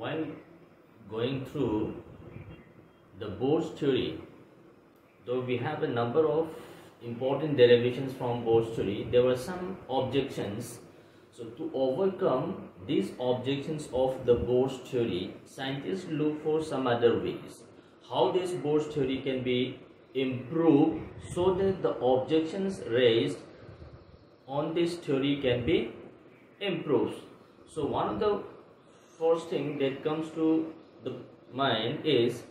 while going through the Bohr's theory, though we have a number of important derivations from Bohr's theory, there were some objections. So to overcome these objections of the Bohr's theory, scientists look for some other ways. How this Bohr's theory can be improved so that the objections raised on this theory can be improved. So one of the first thing that comes to the mind is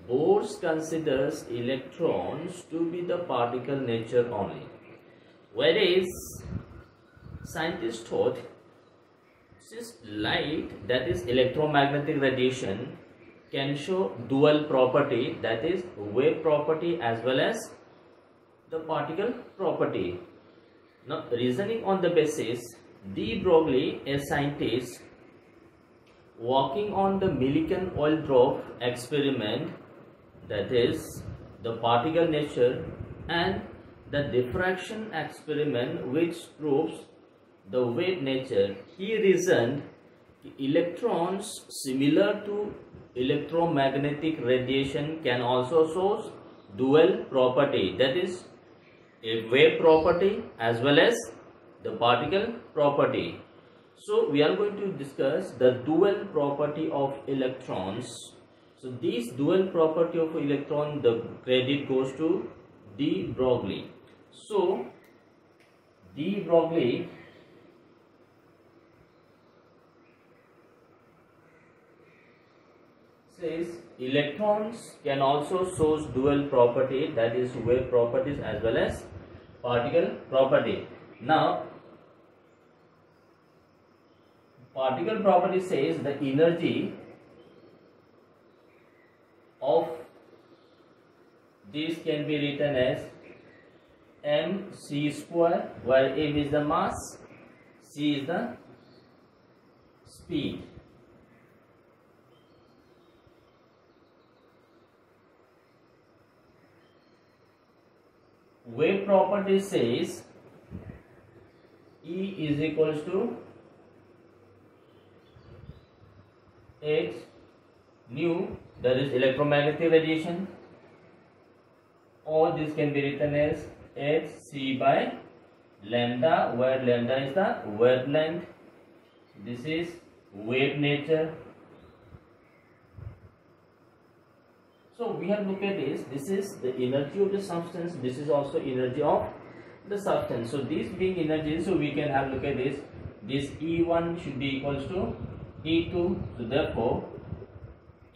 Bohr considers electrons to be the particle nature only, whereas scientists thought since light, that is electromagnetic radiation, can show dual property, that is wave property as well as the particle property. Now reasoning on the basis, de Broglie, a scientist working on the Millikan oil drop experiment, that is the particle nature, and the diffraction experiment which proves the wave nature, he reasoned electrons similar to electromagnetic radiation can also show dual property, that is a wave property as well as the particle property. So we are going to discuss the dual property of electrons. So this dual property of electron, the credit goes to de Broglie. So de Broglie says electrons can also show dual property, that is wave properties as well as particle property. Now particle property says the energy of this can be written as mc square, where m is the mass, c is the speed. Wave property says E is equals to h nu, that is electromagnetic radiation, or this can be written as hc by lambda, where lambda is the wavelength, this is wave nature. So we have looked at this is the energy of the substance, this is also energy of the substance. So these being energy, so we can have look at this E1 should be equals to E2, so therefore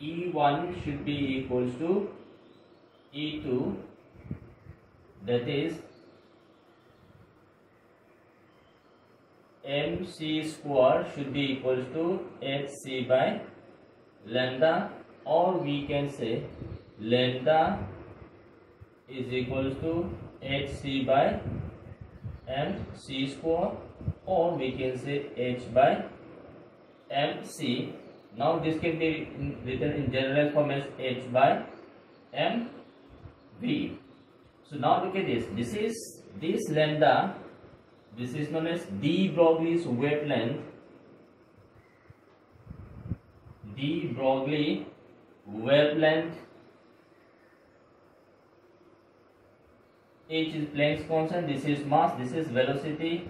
E1 should be equals to E2, that is mc square should be equals to hc by lambda, or we can say lambda is equals to hc by mc square, or we can say h by mc. Now this can be written in general form as h by mv. So now look at this is this lambda, this is known as de Broglie's wavelength, de Broglie wavelength. H is Planck's constant, this is mass, this is velocity.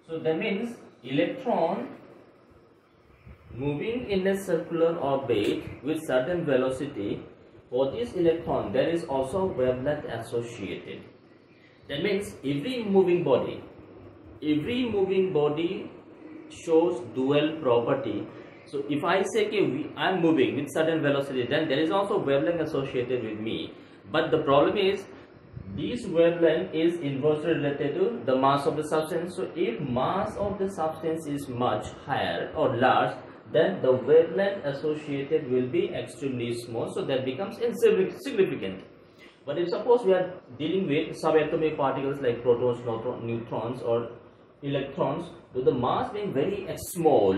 So that means electron moving in a circular orbit with certain velocity, for this electron there is also wavelength associated. That means every moving body shows dual property. So if I say okay, I am moving with certain velocity, then there is also wavelength associated with me. But the problem is this wavelength is inversely related to the mass of the substance. So if mass of the substance is much higher or large, then the wavelength associated will be extremely small, so that becomes insignificant. But if suppose we are dealing with subatomic particles like protons, neutrons or electrons, with the mass being very small,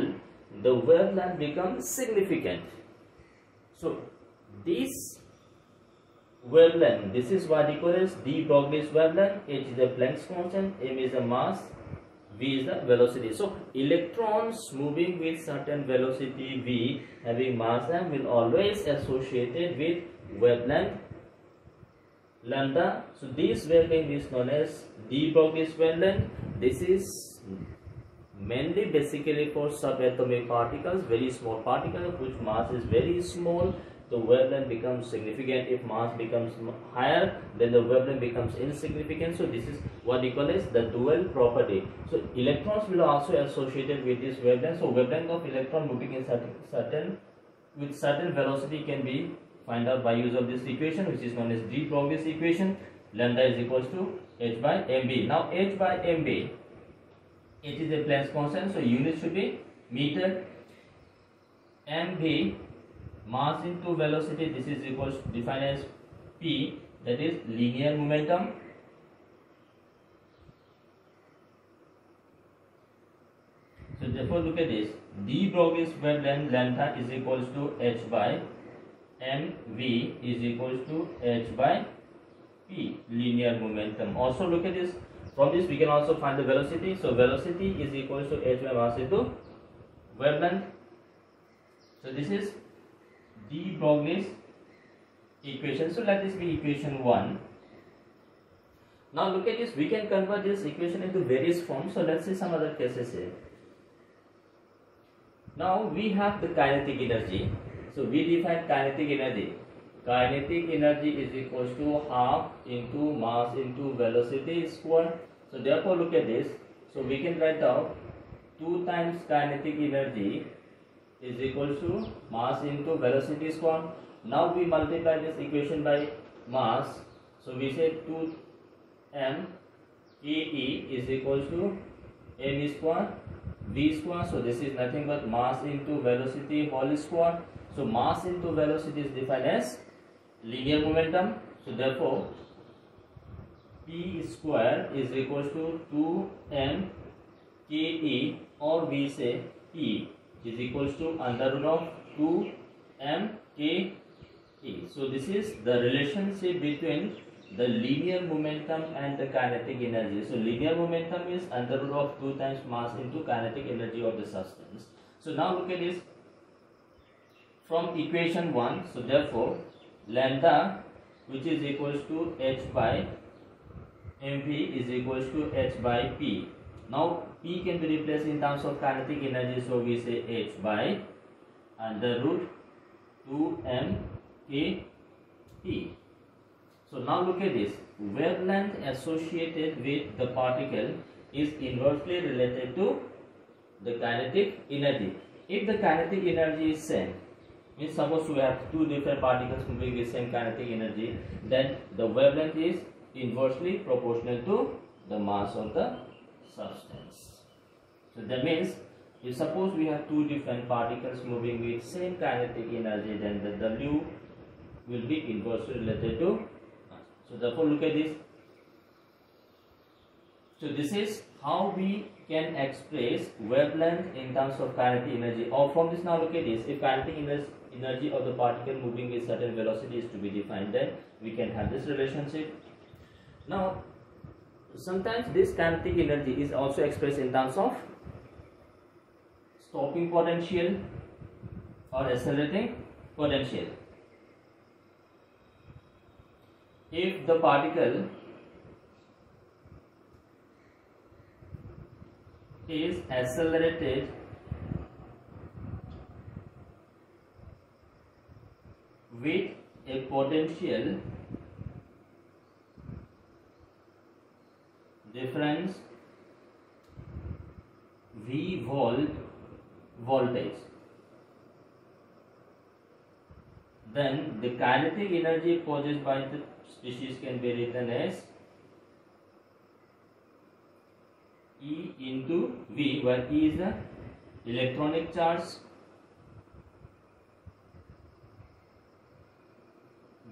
the wavelength becomes significant. So this wavelength, this is what equals de Broglie's wavelength. H is a Planck's constant, m is a mass, V is the velocity. So electrons moving with certain velocity V having mass m will always associated with wavelength lambda. So this wavelength is known as de Broglie's wavelength. This is mainly basically for subatomic particles, very small particles which mass is very small. The wavelength becomes significant. If mass becomes higher, then the wavelength becomes insignificant. So this is what we call as the dual property. So electrons will also associated with this wavelength. So wavelength of electron moving in certain velocity can be find out by use of this equation, which is known as de Broglie's equation. Lambda is equals to h by mv. Now h by mv, it is a Planck's constant, so unit should be meter. mv, mass into velocity, this is equals defined as p, that is linear momentum. So therefore look at this, de Broglie's wavelength lambda is equals to h by mv is equals to h by p, linear momentum. Also look at this, from this we can also find the velocity. So velocity is equals to h by mass into wavelength. So this is de Broglie's equation. So let this be equation 1. Now look at this, we can convert this equation into various forms. So let's see some other cases here. Now we have the kinetic energy. So we define kinetic energy. Kinetic energy is equals to half into mass into velocity square. So therefore look at this. So we can write out 2 times kinetic energy is equals to mass into velocity square. Now we multiply this equation by mass. So we say 2m ke is equals to m square v square. So this is nothing but mass into velocity whole square. So mass into velocity is defined as linear momentum. So therefore p square is equals to 2m ke, or we say p is equals to under root of 2m ke. So this is the relationship between the linear momentum and the kinetic energy. So linear momentum is under root of 2 times mass into kinetic energy of the substance. So now look at this from equation 1. So therefore lambda, which is equals to h by mv, is equals to h by p. Now p can be replaced in terms of kinetic energy, so we say h by under root 2m k p. So now look at this, wavelength associated with the particle is inversely related to the kinetic energy. If the kinetic energy is same, means suppose we have 2 different particles moving with same kinetic energy, then the wavelength is inversely proportional to the mass of the substance. So that means if suppose we have 2 different particles moving with same kinetic energy, then the W will be inversely related to mass. So therefore look at this. So this is how we can express wavelength in terms of kinetic energy. Or from this now look at this, if kinetic energy of the particle moving with certain velocity is to be defined, then we can have this relationship. Now sometimes this kinetic energy is also expressed in terms of stopping potential or accelerating potential. If the particle is accelerated with a potential difference V voltage, then the kinetic energy possessed by the species can be written as E into V, where E is the electronic charge,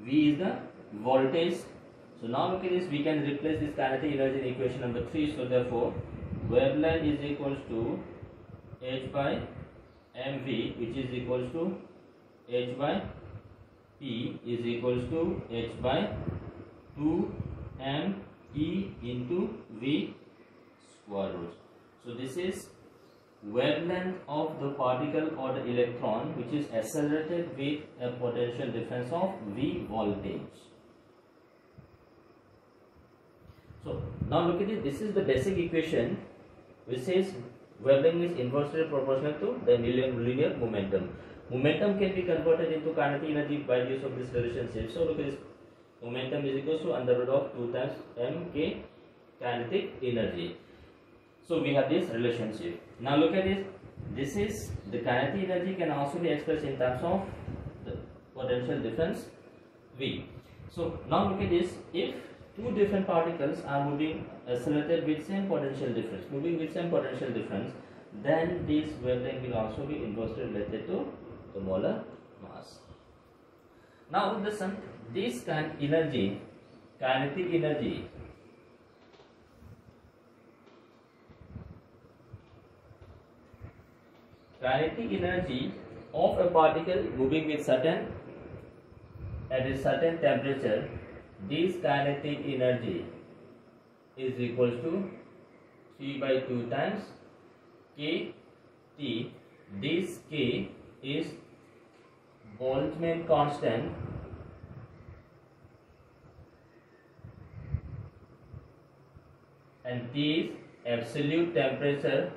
V is the voltage. So now look at this, we can replace this kinetic energy in equation number 3. So therefore wavelength is equals to h by mv, which is equals to h by p is equals to h by 2 m e into v square root. So this is wavelength of the particle or the electron which is accelerated with a potential difference of V voltage. So now look at it, this is the basic equation which says wavelength is inversely proportional to the linear momentum. Momentum can be converted into kinetic energy by the use of this relationship. So look at this, momentum is equal to under root of 2 times mk kinetic energy. So we have this relationship. Now look at this, this is the kinetic energy can also be expressed in terms of the potential difference V. So now look at this, if two different particles are moving accelerated with same potential difference, then this wavelength will also be inversely related to the molar mass. Now this kinetic energy of a particle moving with at a certain temperature, this kinetic energy is equals to 3/2 times kT. This K is Boltzmann constant, and T is absolute temperature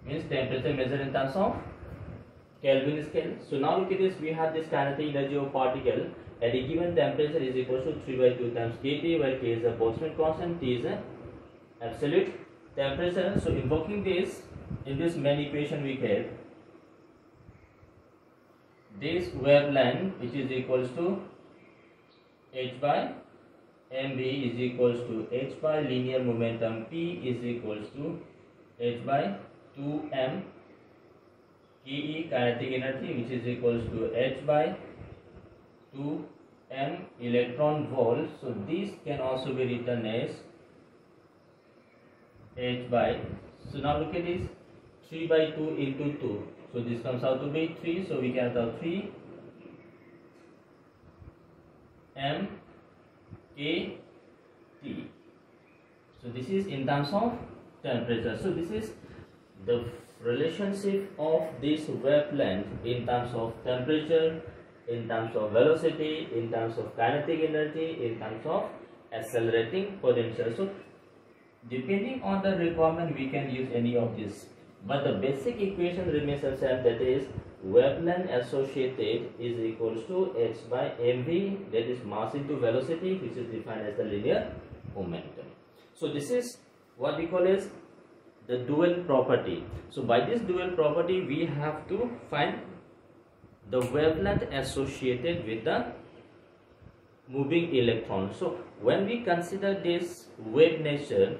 means temperature measured in terms of Kelvin scale. So now look at this, we have this kinetic energy of particle at a given temperature is equal to 3/2 times kT, where K is a Boltzmann constant, T is a absolute temperature. So invoking this, in this main equation we get this wavelength which is equals to h by mv is equals to h by linear momentum P is equals to h by 2m Ke kinetic energy, which is equals to h by 2m electron volt. So this can also be written as h by, so now look at this, 3/2 into 2, so this comes out to be 3, so we can have 3 m k T. So this is in terms of temperature. So this is the relationship of this wavelength in terms of temperature, in terms of velocity, in terms of kinetic energy, in terms of accelerating potential. So depending on the requirement we can use any of this, but the basic equation remains the same, that is wavelength associated is equals to h by mv, that is mass into velocity, which is defined as the linear momentum. So this is what we call as the dual property. So by this dual property we have to find the wavelength associated with the moving electron. So when we consider this wave nature,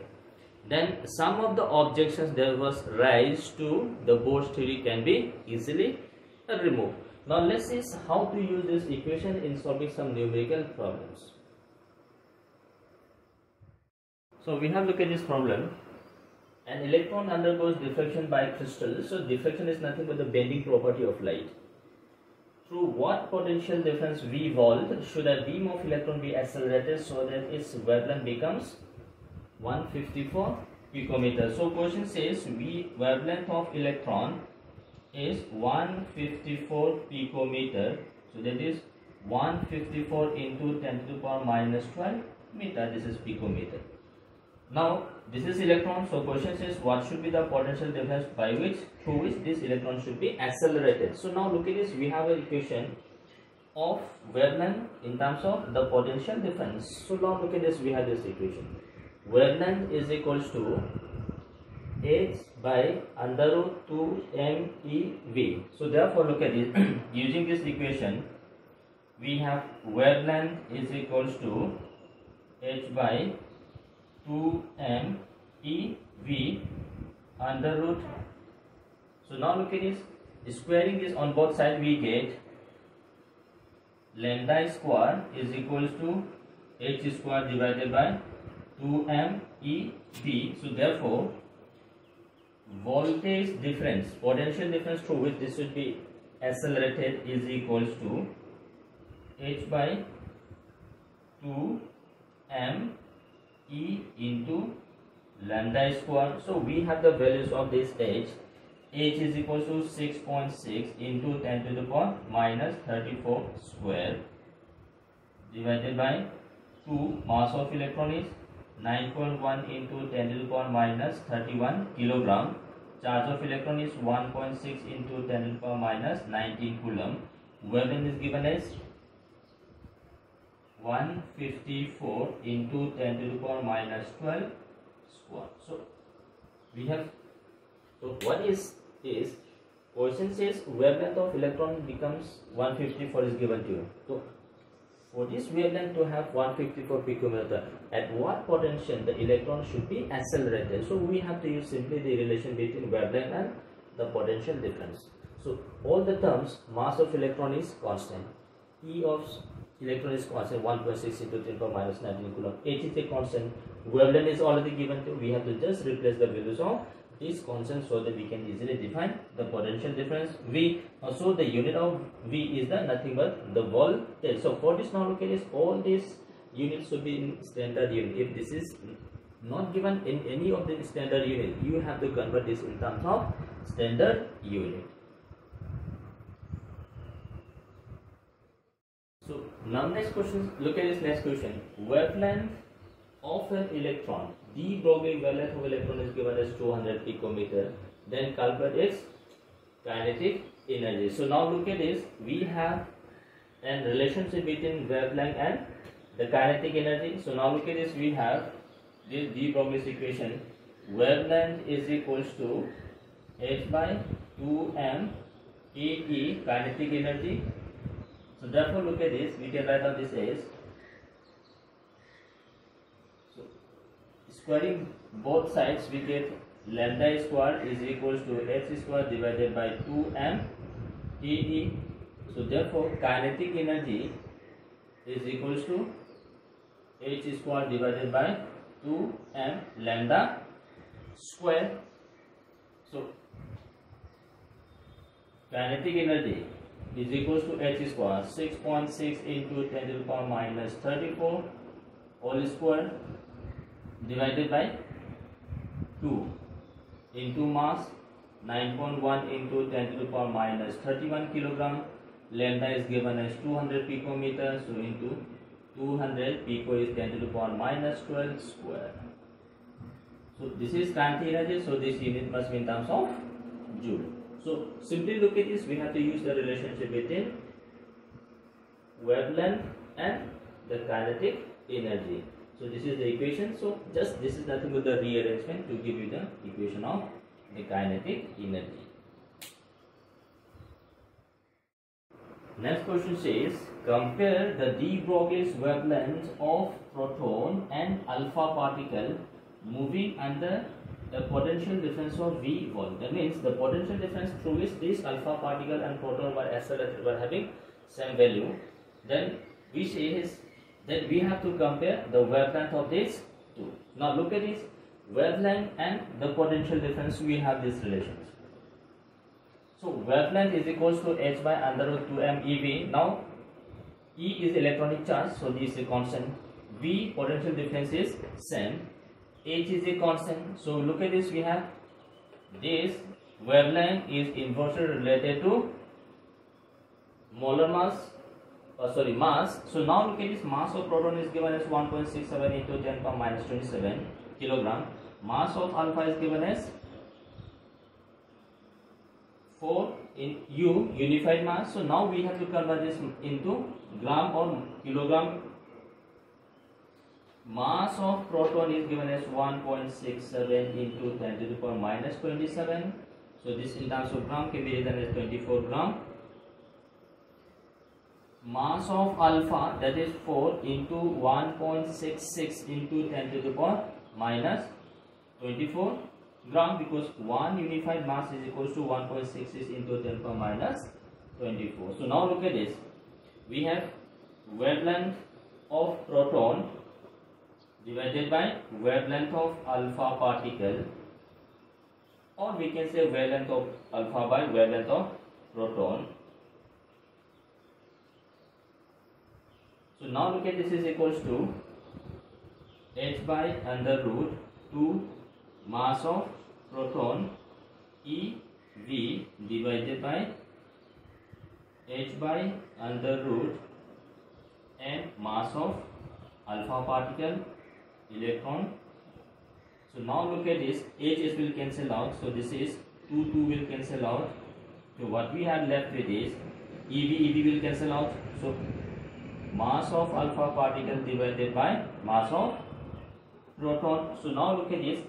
then some of the objections that was raised to the Bohr's theory can be easily removed. Now let's see how to use this equation in solving some numerical problems. So we have looked at this problem. An electron undergoes diffraction by crystal. So diffraction is nothing but the bending property of light. Through what potential difference V volt should a beam of electron be accelerated so that its wavelength becomes 154 picometer. So question says wavelength of electron is 154 picometer. So that is 154 into 10 to the power minus 12 meter. This is picometer. Now this is electron. So question says what should be the potential difference through which this electron should be accelerated. So now look at this, we have an equation of wavelength in terms of the potential difference. So now look at this, we have this equation. Wavelength is equals to h by under root 2 mev. So therefore look at this, using this equation we have wavelength is equals to h by 2m ev under root. So now look at this, squaring this on both sides we get lambda square is equals to h square divided by 2m ev. So therefore voltage difference, potential difference through which this should be accelerated is equals to h by 2 m e into lambda square. So we have the values of this h. H is equal to 6.6 into 10 to the power minus 34 square divided by 2. Mass of electron is 9.1 into 10 to the power minus 31 kilogram. Charge of electron is 1.6 into 10 to the power minus 19 coulomb. Wavelength is given as 154 into 10 to the power minus 12 square. So we have, so what is this? Question says wavelength of electron becomes 154 is given to you. So for this wavelength to have 154 picometer, at what potential the electron should be accelerated? So we have to use simply the relation between wavelength and the potential difference. So all the terms, mass of electron is constant, E of electron is constant, 1.6 into 10 power minus 19 coulomb, H is a constant, wavelength is already given to, we have to just replace the values of this constant so that we can easily define the potential difference V. So the unit of V is the nothing but the voltage. So for this, now look at this, all these units should be in standard unit. If this is not given in any of the standard unit, you have to convert this in terms of standard unit. So now next question, look at this next question. Wavelength of an electron, de Broglie wavelength of electron is given as 200 picometer. Then calculate its kinetic energy. So now look at this, we have a relationship between wavelength and the kinetic energy. So now look at this, we have this de Broglie's equation. Wavelength is equals to h by 2m E kinetic energy. So therefore look at this, we can write down this as, so squaring both sides we get lambda square is equals to h square divided by 2m E. So therefore kinetic energy is equals to h square divided by 2m lambda square. So kinetic energy is equals to h square, 6.6 into 10 to the power minus 34 whole square divided by 2 into mass 9.1 into 10 to the power minus 31 kilogram. Lambda is given as 200 picometer, so into 200 pico is 10 to the power minus 12 square. So this is kinetic energy, so this unit must be in terms of joule. So simply look at this, we have to use the relationship between wavelength and the kinetic energy. So this is the equation. So just this is nothing but the rearrangement to give you the equation of the kinetic energy. Next question says, compare the de Broglie's wavelength of proton and alpha particle moving under the potential difference of V volt. That means the potential difference through which this alpha particle and proton were accelerated were having same value. Then we say is that we have to compare the wavelength of these two. Now look at this, wavelength and the potential difference, we have these relations. So wavelength is equals to h by under root 2m eV. Now E is electronic charge, so this is a constant. V potential difference is same. H is a constant. So look at this, we have this wavelength is inversely related to molar mass, mass. So now look at this, mass of proton is given as 1.67 into 10 power minus 27 kilogram. Mass of alpha is given as 4 in U, unified mass. So now we have to convert this into gram or kilogram. Mass of proton is given as 1.67 into 10 to the power minus 27. So this in terms of gram can be written as 24 gram. Mass of alpha, that is 4 into 1.66 into 10 to the power minus 24 gram, because 1 unified mass is equals to 1.66 into 10 power minus 24. So now look at this, we have wavelength of proton divided by wavelength of alpha particle, or we can say wavelength of alpha by wavelength of proton. now look at this is equals to h by under root 2 mass of proton eV divided by h by under root m mass of alpha particle electron. So now look at this, h will cancel out, so this is 2 will cancel out. So what we had left with is EV will cancel out. So mass of alpha particle divided by mass of proton. So now look at this,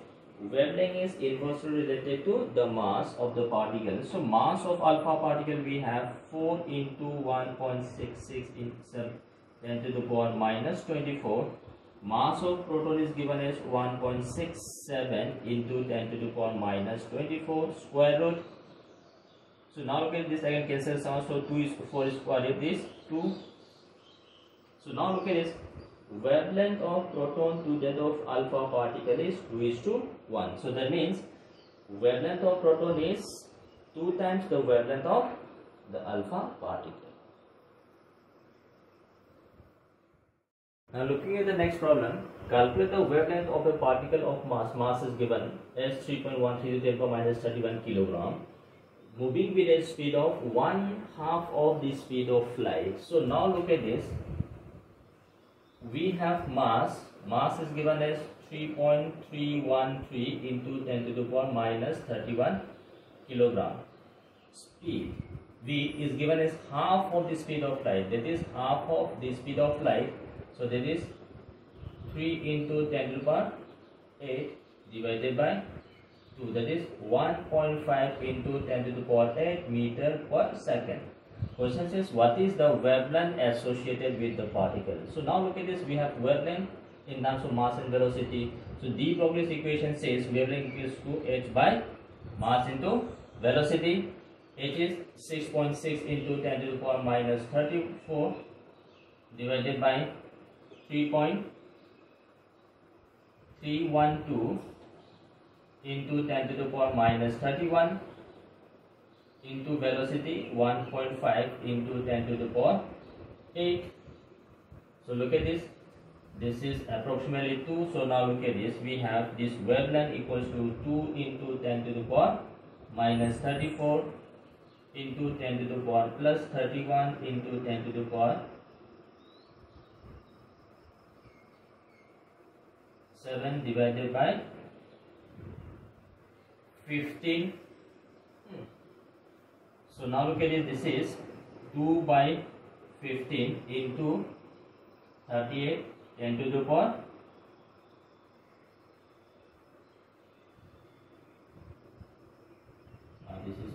wavelength is inversely related to the mass of the particle. So mass of alpha particle we have 4 into 1.66 into 10 to the power minus 24. Mass of proton is given as 1.67 into 10 to the power minus 24 square root. So now look at this, again cancels out, so 2 is 4 is square root this 2. So now look at this, wavelength of proton to that of alpha particle is 2:1. So that means wavelength of proton is 2 times the wavelength of the alpha particle. Now looking at the next problem, calculate the wavelength of a particle of mass. Mass is given as 3.13 to the power minus 31 kilogram, moving with a speed of 1/2 of the speed of light. So now look at this, we have mass is given as 3.313 into 10 to the power minus 31 kilogram. Speed v is given as half of the speed of light, that is half of the speed of light. So that is 3 into 10 to the power 8 divided by 2, that is 1.5 into 10 to the power 8 meter per second. Question says what is the wavelength associated with the particle. So now look at this, we have wavelength in terms of mass and velocity. So de Broglie's equation says wavelength equals to h by mass into velocity. H is 6.6 into 10 to the power minus 34 divided by 3.312 into 10 to the power minus 31 into velocity 1.5 into 10 to the power 8. So look at this, this is approximately 2. So now look at this, we have this wavelength equals to 2 into 10 to the power minus 34 into 10 to the power plus 31 into 10 to the power 7 divided by 15. So now look at it, this is 2 by 15 into 38 10 to the power this is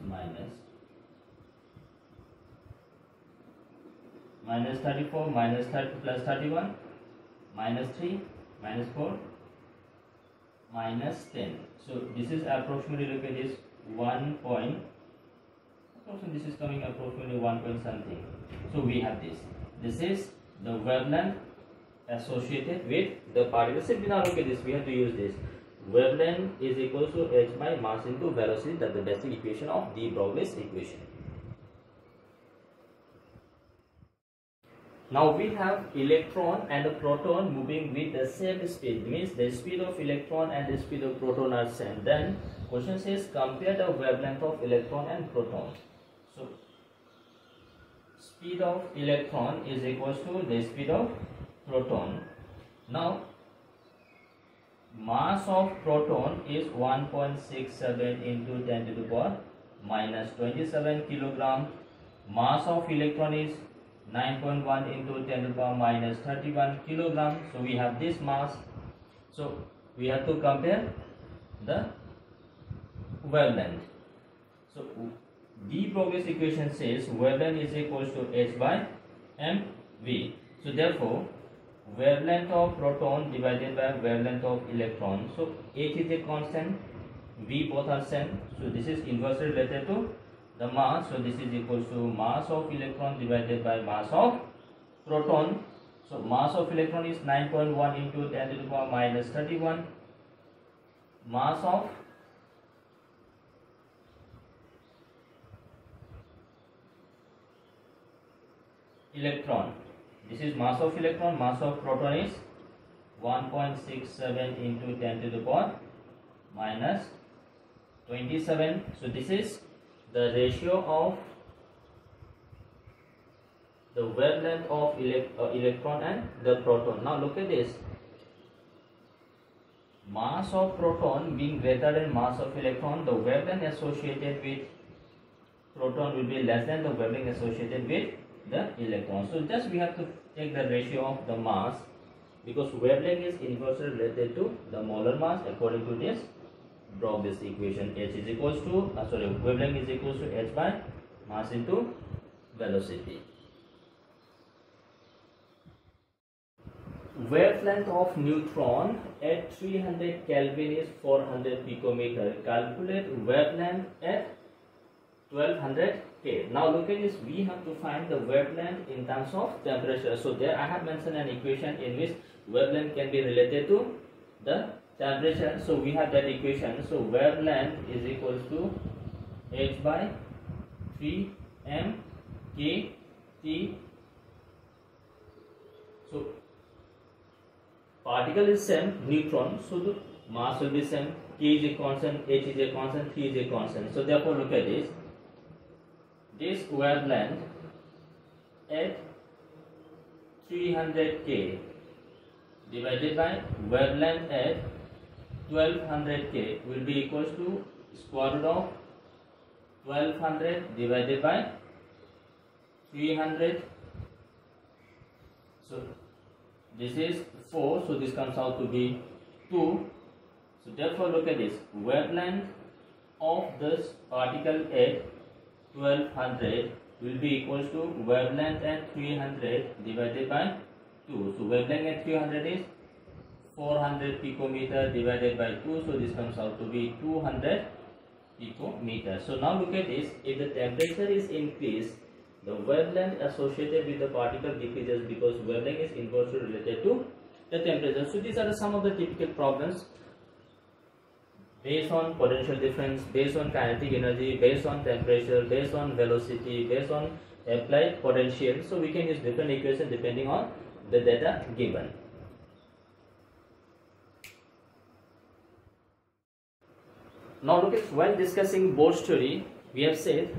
minus 34 minus 30 plus 31 minus 3 minus 4 minus 10. So this is approximately, look at this, 1 point, this is coming approximately 1 point something. So we have this is the wavelength associated with the particle. So now look at this, we have to use this, wavelength is equal to h by mass into velocity. That's the basic equation of de Broglie's equation. Now we have electron and a proton moving with the same speed, means the speed of electron and the speed of proton are same. Then question says compare the wavelength of electron and proton. So speed of electron is equals to the speed of proton. Now mass of proton is 1.67 into 10 to the power minus 27 kilogram. Mass of electron is 9.1 into 10 to the power minus 31 kilogram. So we have this mass. So we have to compare the wavelength. So de Broglie's equation says wavelength is equals to h by mv. So therefore wavelength of proton divided by wavelength of electron. So h is a constant, v both are same. So this is inversely related to the mass. So this is equals to mass of electron divided by mass of proton. So mass of electron is 9.1 into 10 to the power minus 31. Mass of electron This is mass of electron. Mass of proton is 1.67 into 10 to the power minus 27. So this is the ratio of the wavelength of electron and the proton. Now look at this. Mass of proton being greater than mass of electron, the wavelength associated with proton will be less than the wavelength associated with the electron. So just we have to take the ratio of the mass, because wavelength is inversely related to the molar mass according to this Broglie equation. H is equals to wavelength is equals to h by mass into velocity. Wavelength of neutron at 300 Kelvin is 400 picometer. Calculate wavelength at 1200 K. Now look at this, we have to find the wavelength in terms of temperature. So there I have mentioned an equation in which wavelength can be related to the temperature. So we have that equation. So wavelength is equals to h by 3 m k t. So particle is same, neutron, so the mass will be same. K is a constant, h is a constant, 3 is a constant. So therefore look at this. This wavelength at 300 K divided by wavelength at 1200 K will be equals to square root of 1200 divided by 300. So this is 4, so this comes out to be 2. So therefore look at this, wavelength of this particle at 1200 will be equals to wavelength at 300 divided by 2. So wavelength at 300 is 400 picometer divided by 2, so this comes out to be 200 picometer. So now look at this, if the temperature is increased, the wavelength associated with the particle decreases because wavelength is inversely related to the temperature. So these are some of the typical problems based on potential difference, based on kinetic energy, based on temperature, based on velocity, based on applied potential. So we can use different equations depending on the data given. Now look at, while discussing Bohr's theory, we have said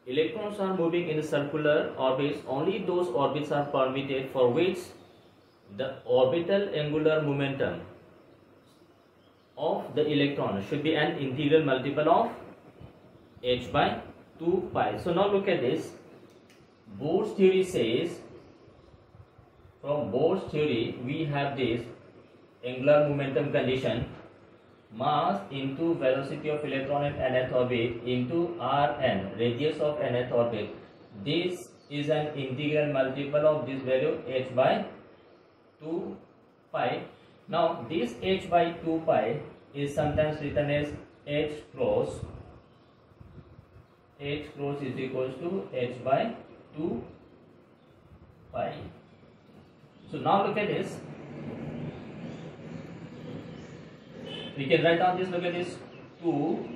electrons are moving in circular orbits. Only those orbits are permitted for which the orbital angular momentum of the electron should be an integral multiple of h by 2 pi. So now look at this. Bohr's theory says, from Bohr's theory we have this angular momentum condition, mass into velocity of electron at nth orbit into Rn, radius of nth orbit. This is an integral multiple of this value h by 2 pi. Now this h by 2 pi is sometimes written as h cross. H cross is equals to h by 2 pi. So now look at this. We can write down this, look at this, 2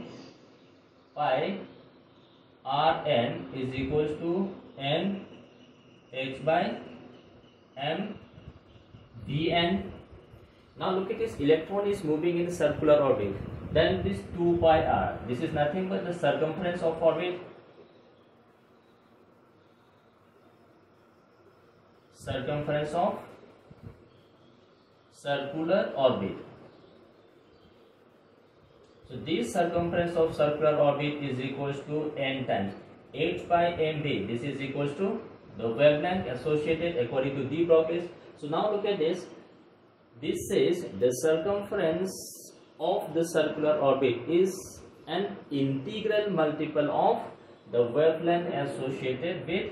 pi Rn is equals to n h by m dn. Now look at this, electron is moving in circular orbit. Then this 2 pi r, this is nothing but the circumference of orbit. Circumference of circular orbit. So this circumference of circular orbit is equals to n times h by mv. This is equals to the wavelength associated according to de Broglie. So now look at this. This says the circumference of the circular orbit is an integral multiple of the wavelength associated with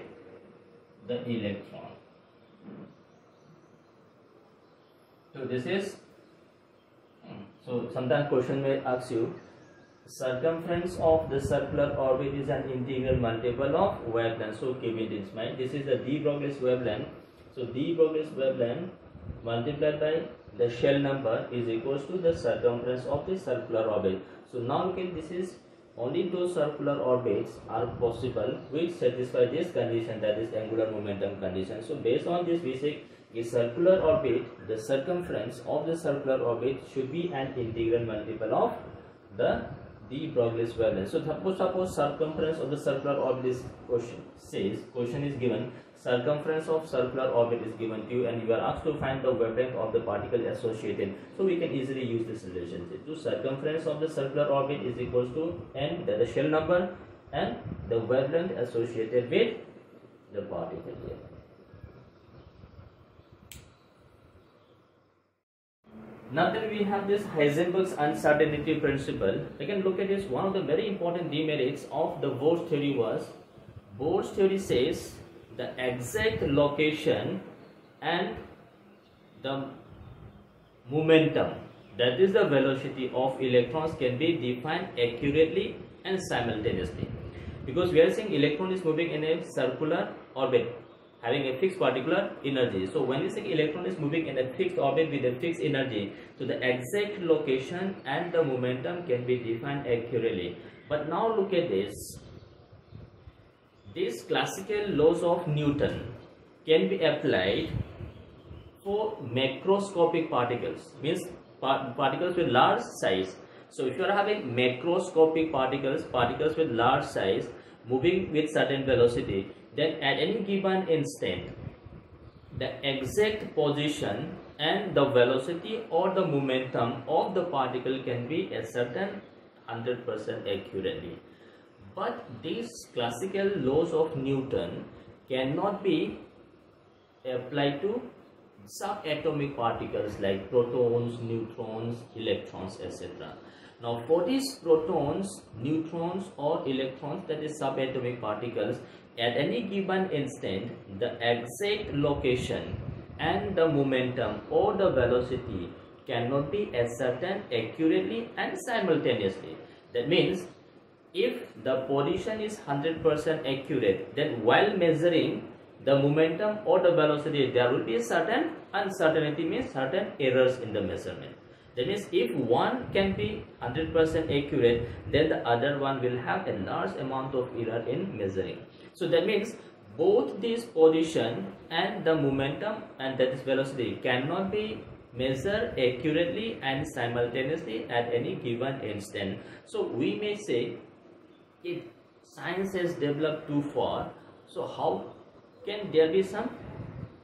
the electron. So this is, so sometimes question may ask you, circumference of the circular orbit is an integral multiple of wavelength. So keep it in mind. This is the de Broglie wavelength. So de Broglie wavelength multiplied by the shell number is equals to the circumference of the circular orbit. So now look at, this is only those circular orbits are possible which satisfy this condition, that is angular momentum condition. So based on this, we say a circular orbit, the circumference of the circular orbit should be an integral multiple of the de Broglie's wavelength. So suppose circumference of the circular orbit is question is given, circumference of circular orbit is given to you, and you are asked to find the wavelength of the particle associated. So we can easily use this relationship. So circumference of the circular orbit is equals to n, that is the shell number, and the wavelength associated with the particle here. Now then we have this Heisenberg's uncertainty principle. Again, look at this. One of the very important demerits of the Bohr's theory was, Bohr's theory says the exact location and the momentum, that is the velocity of electrons, can be defined accurately and simultaneously. Because we are saying electron is moving in a circular orbit having a fixed particular energy. So when we say electron is moving in a fixed orbit with a fixed energy, so the exact location and the momentum can be defined accurately. But now look at this. These classical laws of Newton can be applied for macroscopic particles, means particles with large size. So if you are having macroscopic particles with large size moving with certain velocity, then at any given instant the exact position and the velocity or the momentum of the particle can be ascertained 100% accurately. But these classical laws of Newton cannot be applied to subatomic particles like protons, neutrons, electrons, etc. Now for these protons, neutrons or electrons, that is subatomic particles, at any given instant the exact location and the momentum or the velocity cannot be ascertained accurately and simultaneously. That means if the position is 100% accurate, then while measuring the momentum or the velocity, there will be a certain uncertainty, means certain errors in the measurement. That means if one can be 100% accurate, then the other one will have a large amount of error in measuring. So that means both this position and the momentum, and that is velocity, cannot be measured accurately and simultaneously at any given instant. So we may say, if science has developed too far, so how can there be some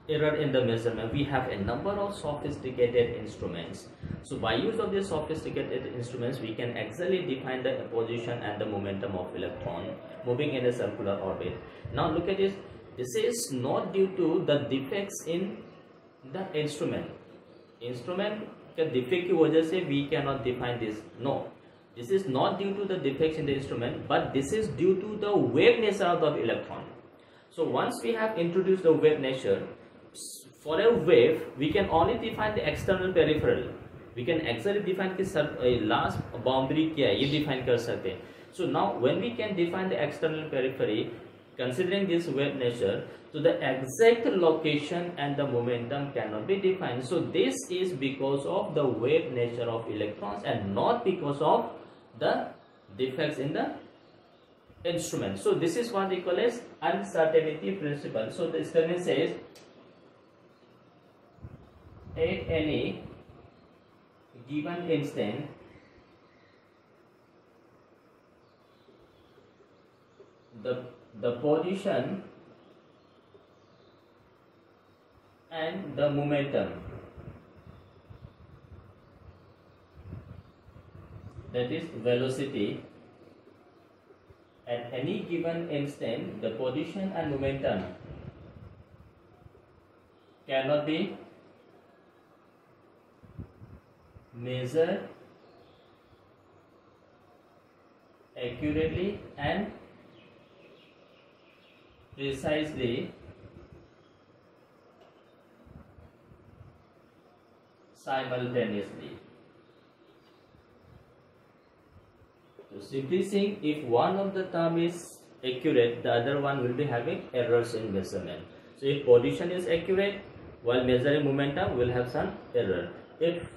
error in the measurement? We have a number of sophisticated instruments. So by use of these sophisticated instruments, we can actually define the position and the momentum of electron moving in a circular orbit. Now look at this. This is not due to the defects in the instrument. Instrument के defect की वजह से we cannot define this. No, this is not due to the defects in the instrument, but this is due to the wave nature of the electron. So once we have introduced the wave nature, for a wave we can only define the external peripheral. We can actually define कि last boundary क्या है, ये define कर सकते हैं. So now when we can define the external periphery, considering this wave nature, so the exact location and the momentum cannot be defined. So this is because of the wave nature of electrons and not because of the defects in the instrument. So this is what we call as uncertainty principle. So the statement says, at any given instant, the position and the momentum, that is velocity, at any given instant the position and momentum cannot be measured accurately and precisely simultaneously. So simply saying, if one of the term is accurate, the other one will be having errors in measurement. So if position is accurate, while measuring momentum will have some error. If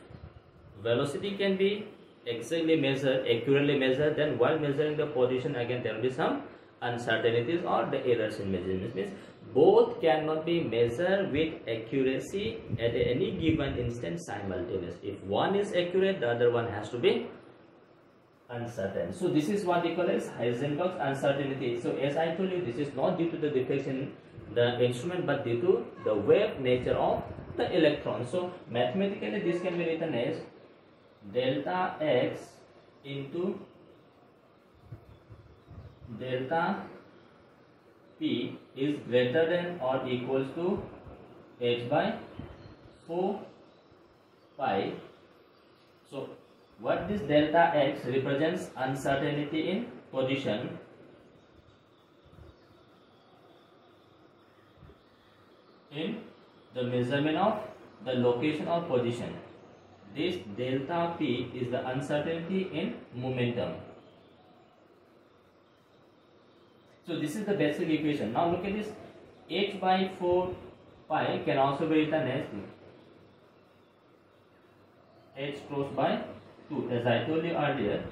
velocity can be exactly measure, accurately measure, then while measuring the position, again there will be some uncertainties or the errors in measurements. Means both cannot be measured with accuracy at any given instant simultaneously. If one is accurate, the other one has to be uncertain. So this is what we call as Heisenberg's uncertainty. So as I told you, this is not due to the defects in the instrument, but due to the wave nature of the electron. So mathematically this can be written as delta x into delta p is greater than or equals to h by 4 pi. So what this delta x represents uncertainty in position, in the measurement of the location or position. This delta p is the uncertainty in momentum. So this is the basic equation. Now look at this, h by 4 pi can also be written as h cross by 2. As I told you earlier,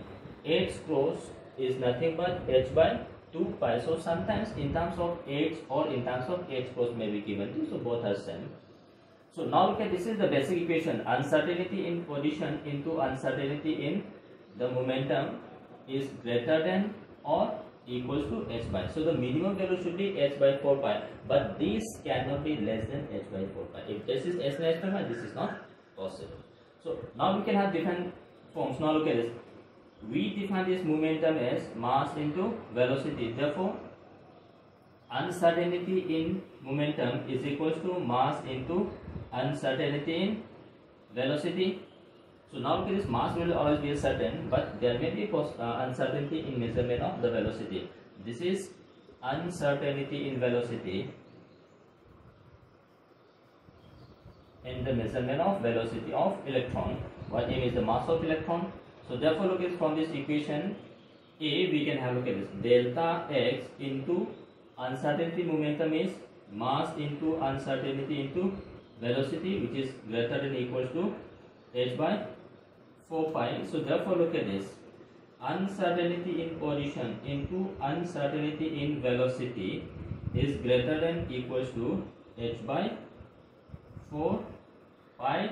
h cross is nothing but h by 2 pi. So sometimes in terms of h or in terms of h cross may be given to, so both are same. So now look at, this is the basic equation. Uncertainty in position into uncertainty in the momentum is greater than or equals to h by. So the minimum value should be h by 4 pi, but this cannot be less than h by 4 pi. If this is h by 4 pi, this is not possible. So now we can have different forms. Now look at this. We define this momentum as mass into velocity. Therefore, uncertainty in momentum is equals to mass into uncertainty in velocity. So now look at this, mass will always be certain, but there may be uncertainty in measurement of the velocity. This is uncertainty in velocity in the measurement of velocity of electron. What m is the mass of electron. So therefore look at, from this equation A we can have, look at this, delta x into uncertainty momentum is mass into uncertainty into velocity, which is greater than or equals to h by 4 pi. So therefore look at this, uncertainty in position into uncertainty in velocity is greater than or equals to h by 4 pi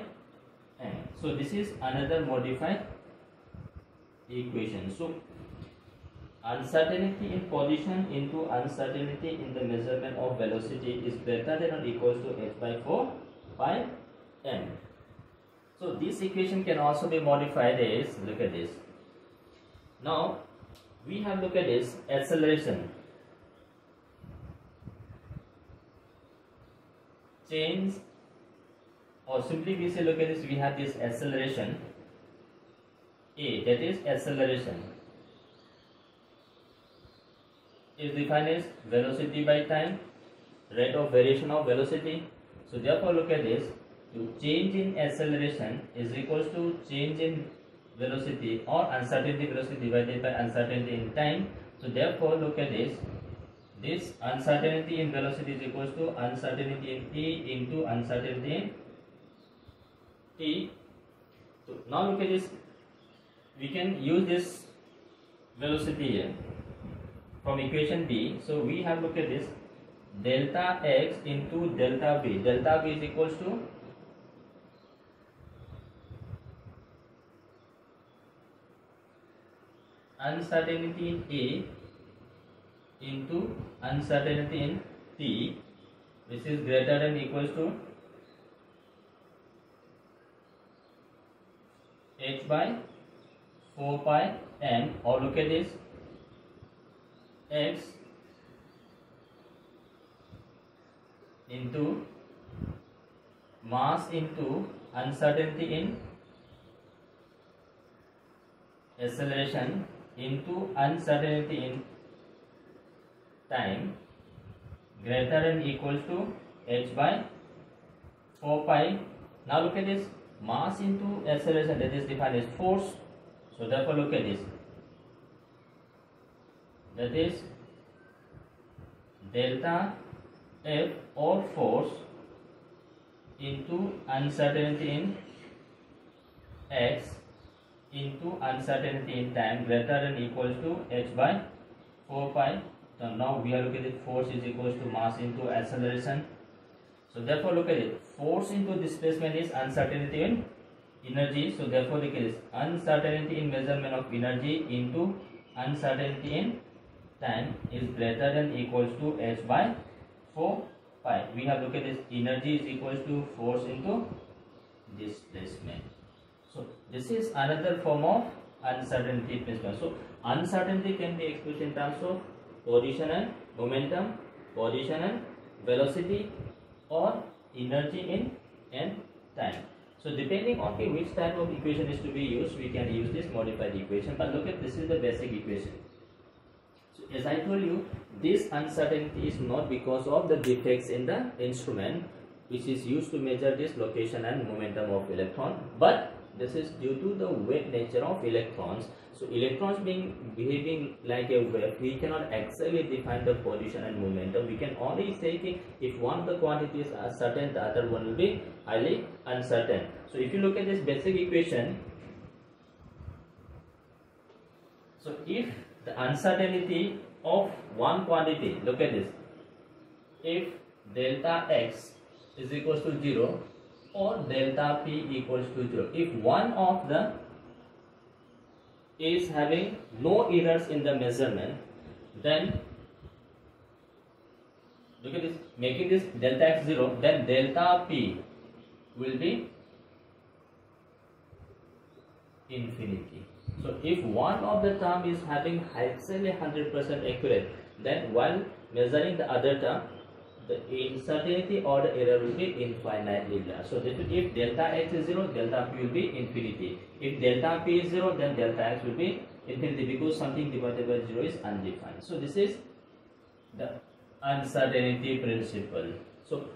m. So this is another modified equation. So uncertainty in position into uncertainty in the measurement of velocity is greater than or equals to h by 4 pi m. So this equation can also be modified as, look at this. Now we have, look at this, acceleration. Change, or simply we say, look at this, we have this acceleration A, that is acceleration is defined as velocity by time, rate of variation of velocity. So therefore look at this, change in acceleration is equals to change in velocity or uncertainty velocity divided by uncertainty in time. So therefore look at this, this uncertainty in velocity is equals to uncertainty in t into uncertainty in t. So now look at this, we can use this velocity here from equation B. So we have, look at this, delta x into delta b. Delta b is equals to uncertainty in A into uncertainty in t, which is greater than or equals to h by 4 pi m, or look at this, x into mass into uncertainty in acceleration into uncertainty in time greater than or equals to h by 4 pi. Now look at this, mass into acceleration, that is defined as force. So therefore look at this, that is delta F or force into uncertainty in x into uncertainty in time greater than equals to h by 4 pi. So now we are looking at force is equals to mass into acceleration. So therefore look at it, force into displacement is uncertainty in energy. So therefore look at this, uncertainty in measurement of energy into uncertainty in time is greater than equals to h by 4 pi. We have looked at this, energy is equals to force into displacement. So this is another form of uncertainty principle. So uncertainty can be expressed in terms of position and momentum, position and velocity, or energy in time. So depending on which type of equation is to be used, we can use this modified equation. But look at, this is the basic equation. So as I told you, this uncertainty is not because of the defects in the instrument which is used to measure this location and momentum of electron, but this is due to the wave nature of electrons. So electrons behaving like a wave, we cannot exactly define the position and momentum. We can only say if one of the quantities are certain, the other one will be highly uncertain. So if you look at this basic equation, so if the uncertainty of one quantity, look at this, if delta x is equals to 0 or delta p equals to 0, if one of the is having no errors in the measurement, then look at this, making this delta x 0, then delta p will be infinity. So if one of the term is having exactly 100% accurate, then while measuring the other term, the uncertainty or the error will be infinitely large. So that if delta x is 0, delta p will be infinity. If delta p is 0, then delta x will be infinity, because something divided by 0 is undefined. So this is the uncertainty principle. So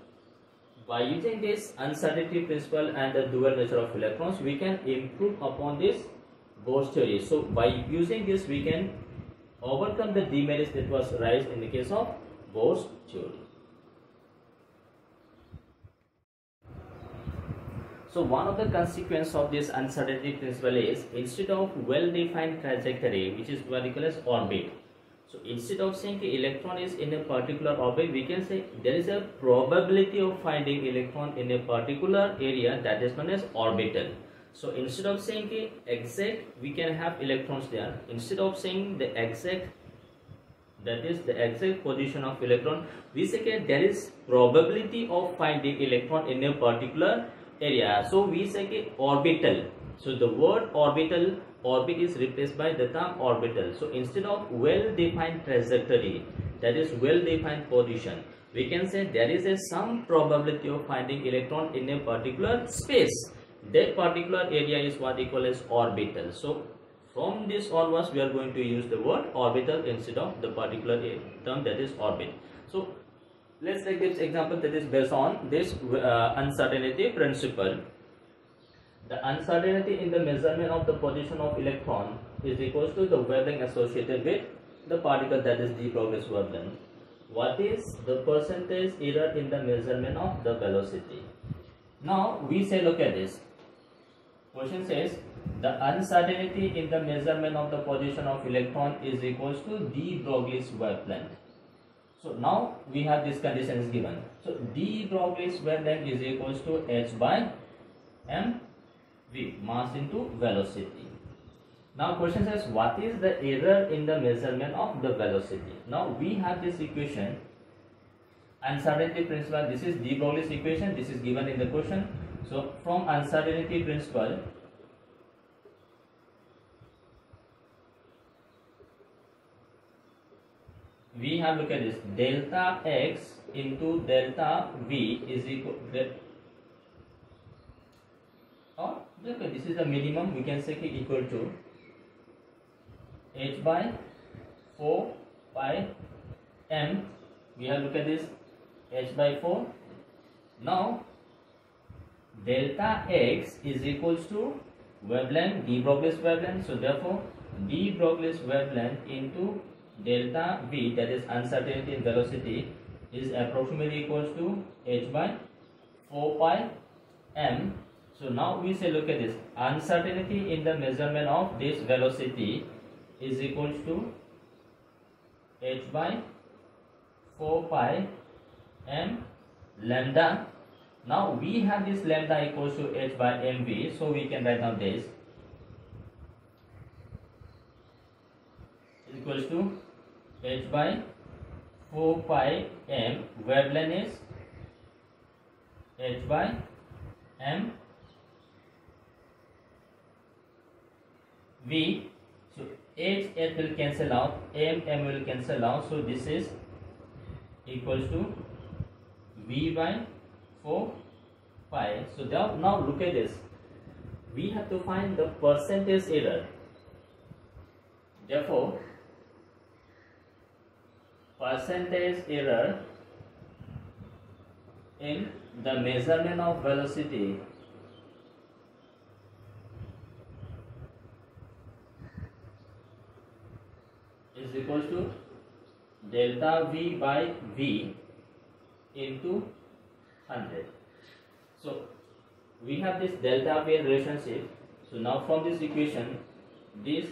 by using this uncertainty principle and the dual nature of electrons, we can improve upon this Bohr's theory. So by using this, we can overcome the demerits that was raised in the case of Bohr's theory. So one of the consequences of this uncertainty principle is, instead of well-defined trajectory, which is what we call as orbit, so instead of saying the electron is in a particular orbit, we can say there is a probability of finding electron in a particular area, that is known as orbital. So instead of saying the exact, we can have electrons there. Instead of saying the exact, that is the exact position of electron, we say that there is probability of finding electron in a particular area. So we say orbital. So the word orbital, orbit is replaced by the term orbital. So instead of well-defined trajectory, that is well-defined position, we can say there is some probability of finding electron in a particular space. That particular area is what we call as orbital. So from this onwards, we are going to use the word orbital instead of the particular term, that is orbit. So let's take this example that is based on this uncertainty principle. The uncertainty in the measurement of the position of electron is equals to the wavelength associated with the particle, that is de Broglie wavelength. What is the percentage error in the measurement of the velocity? Now we say, look at this. Question says the uncertainty in the measurement of the position of electron is equals to de Broglie's wavelength. So now we have these conditions given. So de Broglie's wavelength is equals to h by m v, mass into velocity. Now question says what is the error in the measurement of the velocity? Now we have this equation, uncertainty principle. This is de Broglie's equation. This is given in the question. So from uncertainty principle, we have, look at this, delta x into delta v is equal to, or look at this is the minimum, we can say equal to h by 4 pi m. We have, look at this, h by 4. Now delta x is equals to wavelength, de Broglie's wavelength. So therefore de Broglie's wavelength into delta v, that is uncertainty in velocity, is approximately equals to h by 4 pi m. So now we say, look at this, uncertainty in the measurement of this velocity is equals to h by 4 pi m lambda. Now we have this lambda equals to h by mv, so we can write down this is equals to h by 4 pi m, wavelength is h by m v. So h will cancel out, m will cancel out, so this is equals to v by 4 pi. So now look at this, we have to find the percentage error. Therefore percentage error in the measurement of velocity is equals to delta v by v into 100. So we have this delta v relationship. So now from this equation, this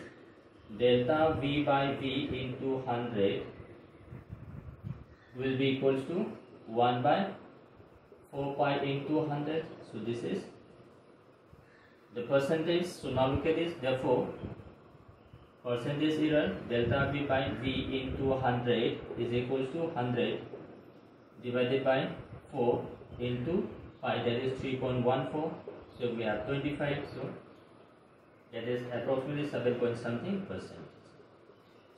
delta v by v into 100 will be equals to 1 by 4 pi into 100. So this is the percentage. So now look at this, therefore percentage error delta v by v into 100 is equals to 100 divided by 4 into pi, that is 3.14. So we have 25, so that is approximately 7 point something percent.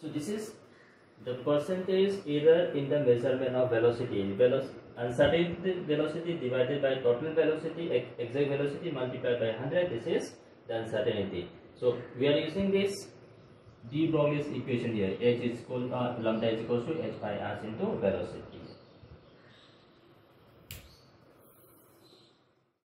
So this is the percentage error in the measurement of velocity. Uncertain velocity divided by total velocity, exact velocity multiplied by 100, this is the uncertainty. So we are using this de Broglie's equation here, h is equal lambda is equals to h by r into velocity.